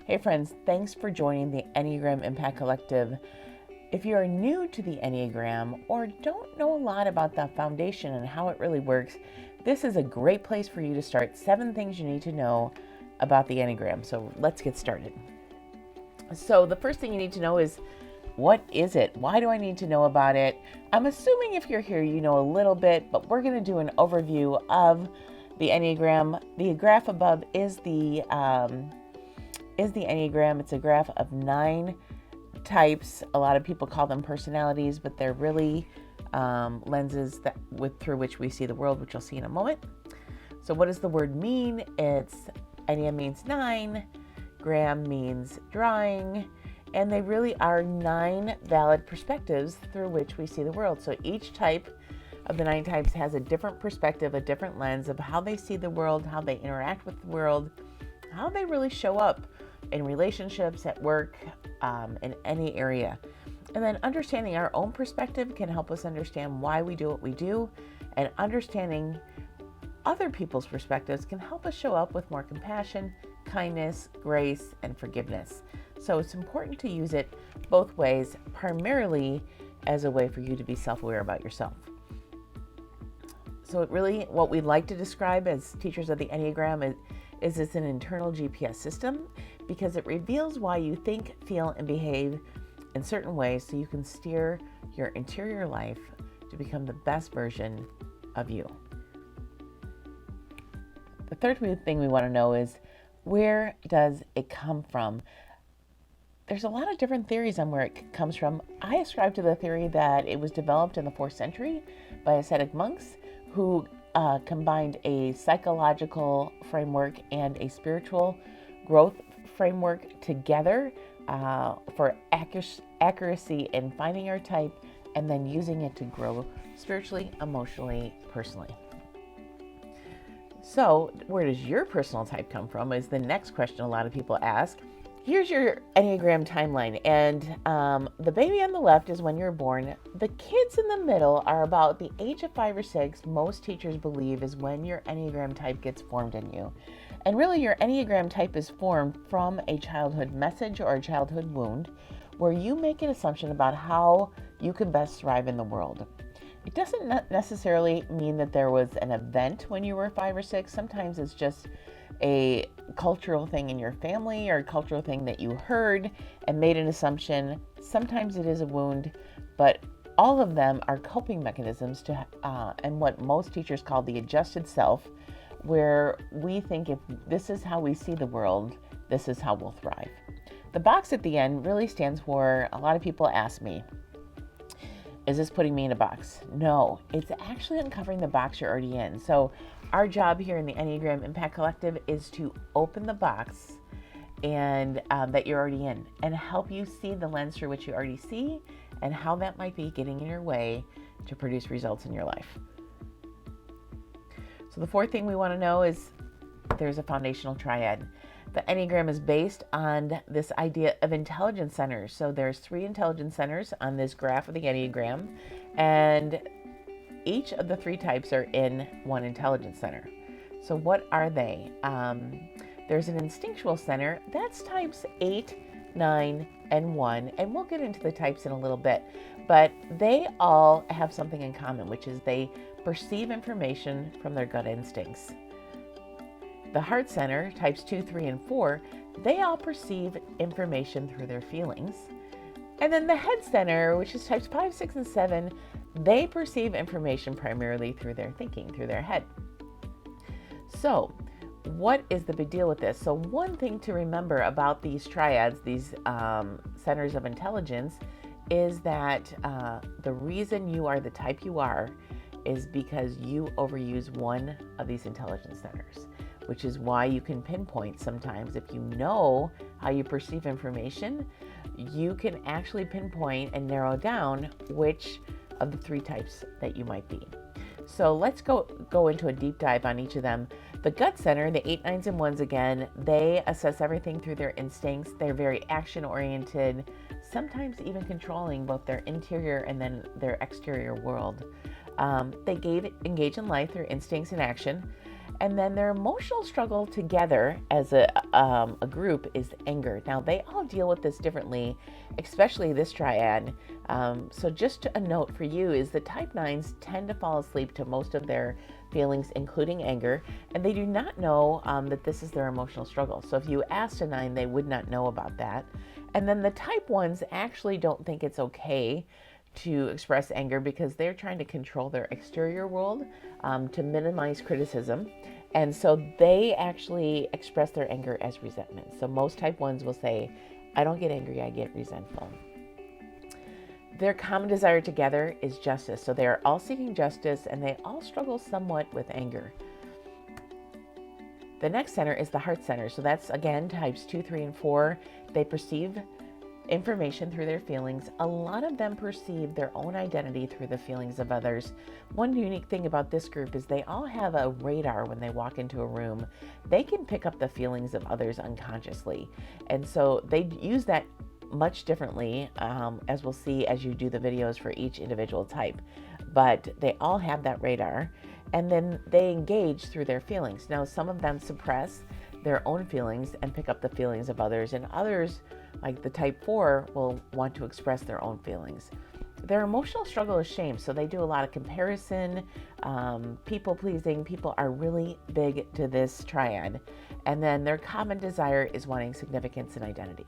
Hey friends, thanks for joining the Enneagram Impact Collective. If you are new to the Enneagram or don't know a lot about the foundation and how it really works, this is a great place for you to start 7 things you need to know about the Enneagram. So let's get started. So the first thing you need to know is, what is it? Why do I need to know about it? I'm assuming if you're here, you know a little bit, but we're going to do an overview of the Enneagram. The graph above is the Enneagram. It's a graph of 9 types. A lot of people call them personalities, but they're really lenses through which we see the world, which you'll see in a moment. So what does the word mean? Enneagram means 9, gram means drawing, and they really are 9 valid perspectives through which we see the world. So each type of the 9 types has a different perspective, a different lens of how they see the world, how they interact with the world, how they really show up in relationships, at work, in any area. And then understanding our own perspective can help us understand why we do what we do, and understanding other people's perspectives can help us show up with more compassion, kindness, grace, and forgiveness. So it's important to use it both ways, primarily as a way for you to be self-aware about yourself. So what we'd like to describe as teachers of the Enneagram is it's an internal GPS system, because it reveals why you think, feel, and behave in certain ways so you can steer your interior life to become the best version of you. The third thing we want to know is, where does it come from? There's a lot of different theories on where it comes from. I ascribe to the theory that it was developed in the 4th century by ascetic monks who combined a psychological framework and a spiritual growth framework together for accuracy in finding our type and then using it to grow spiritually, emotionally, personally. So where does your personal type come from is the next question a lot of people ask. Here's your Enneagram timeline, and the baby on the left is when you're born. The kids in the middle are about the age of 5 or 6. Most teachers believe is when your Enneagram type gets formed in you. And really, your Enneagram type is formed from a childhood message or a childhood wound where you make an assumption about how you can best thrive in the world. It doesn't necessarily mean that there was an event when you were 5 or 6. Sometimes it's just a cultural thing in your family or a cultural thing that you heard and made an assumption. Sometimes it is a wound, but all of them are coping mechanisms and what most teachers call the adjusted self, where we think if this is how we see the world, this is how we'll thrive. The box at the end really stands for, a lot of people ask me, is this putting me in a box? No, it's actually uncovering the box you're already in. So our job here in the Enneagram Impact Collective is to open the box and that you're already in, and help you see the lens through which you already see and how that might be getting in your way to produce results in your life. So the 4th thing we want to know is there's a foundational triad. The Enneagram is based on this idea of intelligence centers. So there's 3 intelligence centers on this graph of the Enneagram, and each of the 3 types are in one intelligence center. So what are they? There's an instinctual center. That's types 8, 9, and 1. And we'll get into the types in a little bit. But they all have something in common, which is they perceive information from their gut instincts. The heart center, types 2, 3, and 4, they all perceive information through their feelings. And then the head center, which is types 5, 6, and 7, they perceive information primarily through their thinking, through their head. So what is the big deal with this? So one thing to remember about these triads, these centers of intelligence, is that the reason you are the type you are is because you overuse one of these intelligence centers, which is why you can pinpoint sometimes. If you know how you perceive information, you can actually pinpoint and narrow down which of the 3 types that you might be. So let's go into a deep dive on each of them. The gut center, the 8, 9s, and 1s again, they assess everything through their instincts. They're very action-oriented, sometimes even controlling both their interior and then their exterior world. They engage in life through instincts and action. And then their emotional struggle together as a group is anger. Now, they all deal with this differently, especially this triad. So just a note for you is that type 9s tend to fall asleep to most of their feelings, including anger, and they do not know that this is their emotional struggle. So if you asked a 9, they would not know about that. And then the type 1s actually don't think it's okay to express anger because they're trying to control their exterior world to minimize criticism. And so they actually express their anger as resentment. So most type 1s will say, I don't get angry, I get resentful. Their common desire together is justice. So they are all seeking justice and they all struggle somewhat with anger. The next center is the heart center. So that's, again, types 2, 3, and 4. They perceive information through their feelings. A lot of them perceive their own identity through the feelings of others. One unique thing about this group is they all have a radar when they walk into a room. They can pick up the feelings of others unconsciously. And so they use that much differently, as we'll see as you do the videos for each individual type. But they all have that radar. And then they engage through their feelings. Now, some of them suppress their own feelings and pick up the feelings of others, and others, like the type 4, will want to express their own feelings. Their emotional struggle is shame, so they do a lot of comparison, people pleasing. People are really big to this triad. And then their common desire is wanting significance and identity.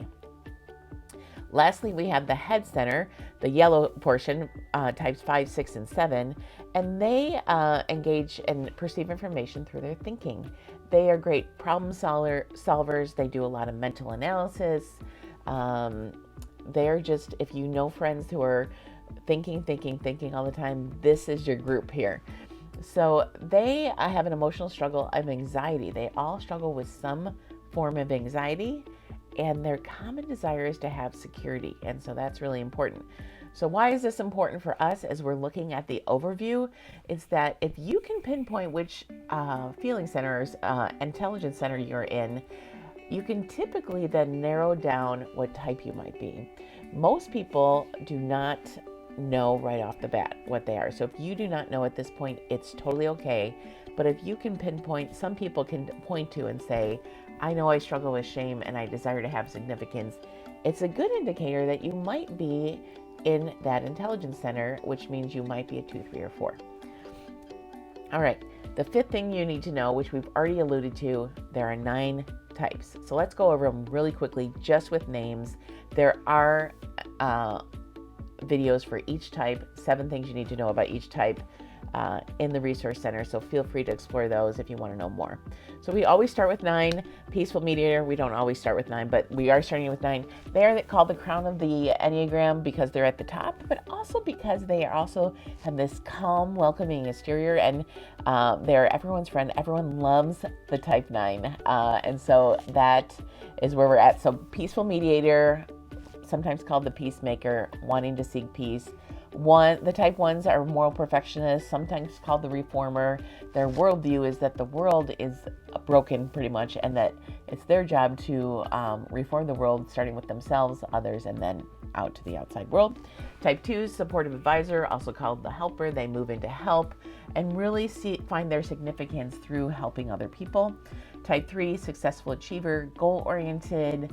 Lastly, we have the head center, the yellow portion, types 5, 6, and 7, and they engage and perceive information through their thinking. They are great problem solvers. They do a lot of mental analysis. They're just, if you know friends who are thinking all the time, this is your group here. So they have an emotional struggle of anxiety. They all struggle with some form of anxiety, and their common desire is to have security. And so that's really important. So why is this important for us as we're looking at the overview? It's that if you can pinpoint which feeling centers, intelligence center you're in, you can typically then narrow down what type you might be. Most people do not know right off the bat what they are. So if you do not know at this point, it's totally okay. But if you can pinpoint, some people can point to and say, I know I struggle with shame and I desire to have significance. It's a good indicator that you might be in that intelligence center, which means you might be a 2, 3, or 4. All right, the fifth thing you need to know, which we've already alluded to, there are 9 types. So let's go over them really quickly, just with names. There are videos for each type, 7 things you need to know about each type in the resource center. So feel free to explore those if you want to know more. So we always start with 9. Peaceful mediator, we don't always start with 9, but we are starting with 9. They are called the crown of the Enneagram because they're at the top, but also because they also have this calm, welcoming exterior, and they're everyone's friend. Everyone loves the type 9. And so that is where we're at. So peaceful mediator, sometimes called the peacemaker, wanting to seek peace. The type 1s are moral perfectionists, sometimes called the reformer. Their worldview is that the world is broken pretty much, and that it's their job to reform the world, starting with themselves, others, and then out to the outside world. Type 2s, supportive advisor, also called the helper. They move into help and really find their significance through helping other people. Type 3, successful achiever, goal-oriented,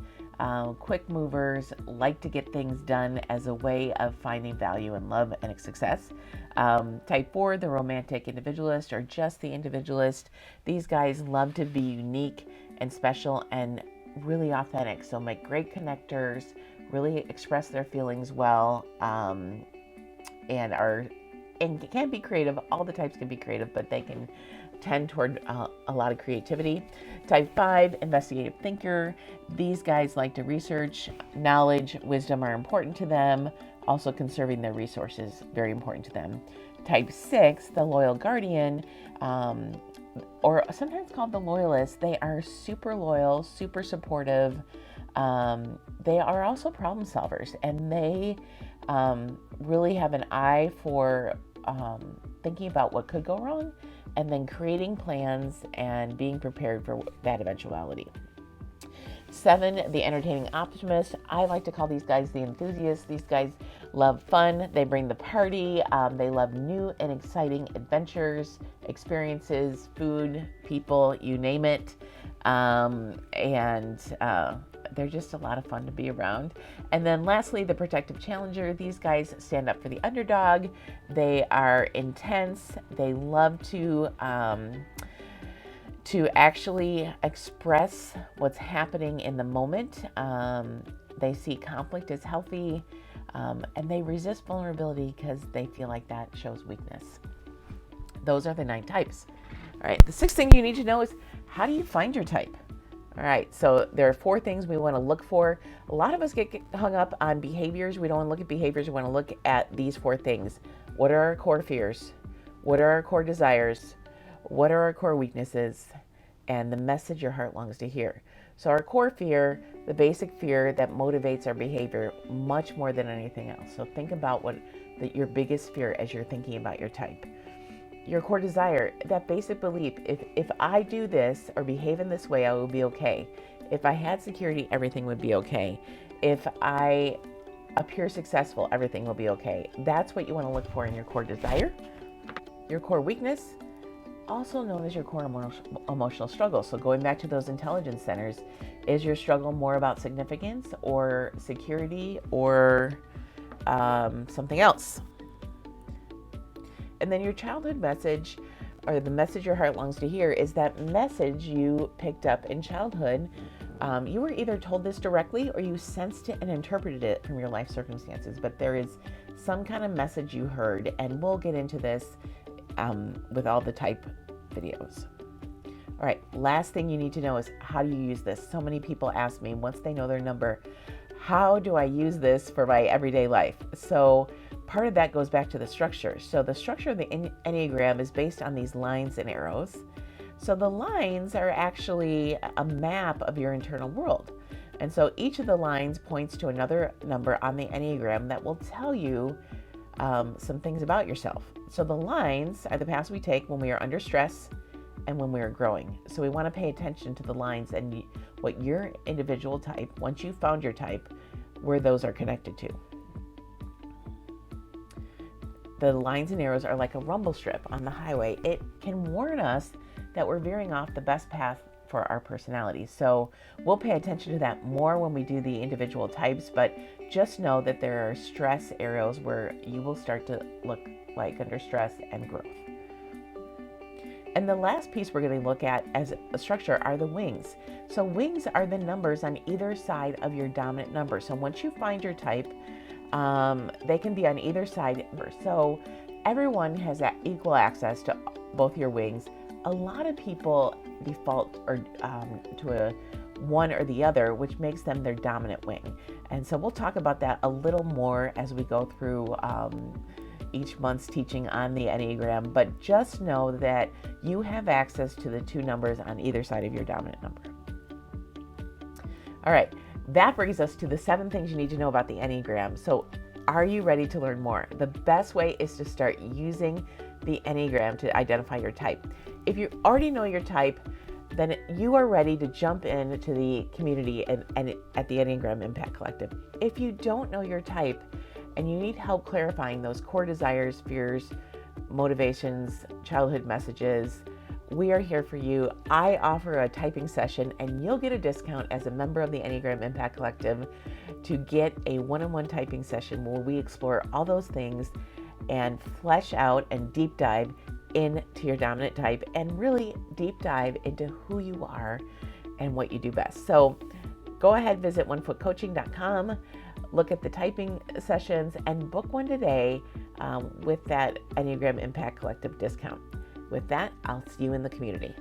quick movers, like to get things done as a way of finding value in love and success. Type 4, the romantic individualist, or just the individualist. These guys love to be unique and special and really authentic, so make great connectors, really express their feelings well, and can be creative. All the types can be creative, but they can tend toward a lot of creativity. Type 5, investigative thinker. These guys like to research. Knowledge, wisdom are important to them. Also conserving their resources, very important to them. Type 6, the loyal guardian, or sometimes called the loyalist. They are super loyal, super supportive. They are also problem solvers, and they really have an eye for thinking about what could go wrong and then creating plans and being prepared for that eventuality. 7, the entertaining optimist. I like to call these guys the enthusiasts. These guys love fun. They bring the party. They love new and exciting adventures, experiences, food, people, you name it. They're just a lot of fun to be around. And then lastly, the protective challenger. These guys stand up for the underdog. They are intense. They love to actually express what's happening in the moment. They see conflict as healthy, and they resist vulnerability because they feel like that shows weakness. Those are the 9 types. All right, the 6th thing you need to know is, how do you find your type? All right, so there are 4 things we want to look for. A lot of us get hung up on behaviors. We don't want to look at behaviors. We want to look at these 4 things. What are our core fears? What are our core desires? What are our core weaknesses? And the message your heart longs to hear. So our core fear, the basic fear that motivates our behavior much more than anything else. So think about your biggest fear as you're thinking about your type. Your core desire, that basic belief, if I do this or behave in this way, I will be okay. If I had security, everything would be okay. If I appear successful, everything will be okay. That's what you want to look for in your core desire. Your core weakness, also known as your core emotional struggle. So going back to those intelligence centers, is your struggle more about significance or security or something else? And then your childhood message, or the message your heart longs to hear, is that message you picked up in childhood. You were either told this directly or you sensed it and interpreted it from your life circumstances, but there is some kind of message you heard, and we'll get into this with all the type videos. All right, last thing you need to know is, how do you use this? So many people ask me, once they know their number, how do I use this for my everyday life? So part of that goes back to the structure. So the structure of the Enneagram is based on these lines and arrows. So the lines are actually a map of your internal world. And so each of the lines points to another number on the Enneagram that will tell you some things about yourself. So the lines are the paths we take when we are under stress and when we are growing. So we want to pay attention to the lines and what your individual type, once you've found your type, where those are connected to. The lines and arrows are like a rumble strip on the highway. It can warn us that we're veering off the best path for our personality. So we'll pay attention to that more when we do the individual types, but just know that there are stress arrows where you will start to look like under stress and growth. And the last piece we're going to look at as a structure are the wings. So wings are the numbers on either side of your dominant number. So once you find your type, they can be on either side. So everyone has equal access to both your wings. A lot of people default to a one or the other, which makes them their dominant wing. And so we'll talk about that a little more as we go through each month's teaching on the Enneagram, but just know that you have access to the 2 numbers on either side of your dominant number. All right, that brings us to the 7 things you need to know about the Enneagram. So are you ready to learn more? The best way is to start using the Enneagram to identify your type. If you already know your type, then you are ready to jump into the community and at the Enneagram Impact Collective. If you don't know your type and you need help clarifying those core desires, fears, motivations, childhood messages, we are here for you. I offer a typing session and you'll get a discount as a member of the Enneagram Impact Collective to get a one-on-one typing session where we explore all those things and flesh out and deep dive into your dominant type and really deep dive into who you are and what you do best. So go ahead, visit onefootcoaching.com, look at the typing sessions, and book one today with that Enneagram Impact Collective discount. With that, I'll see you in the community.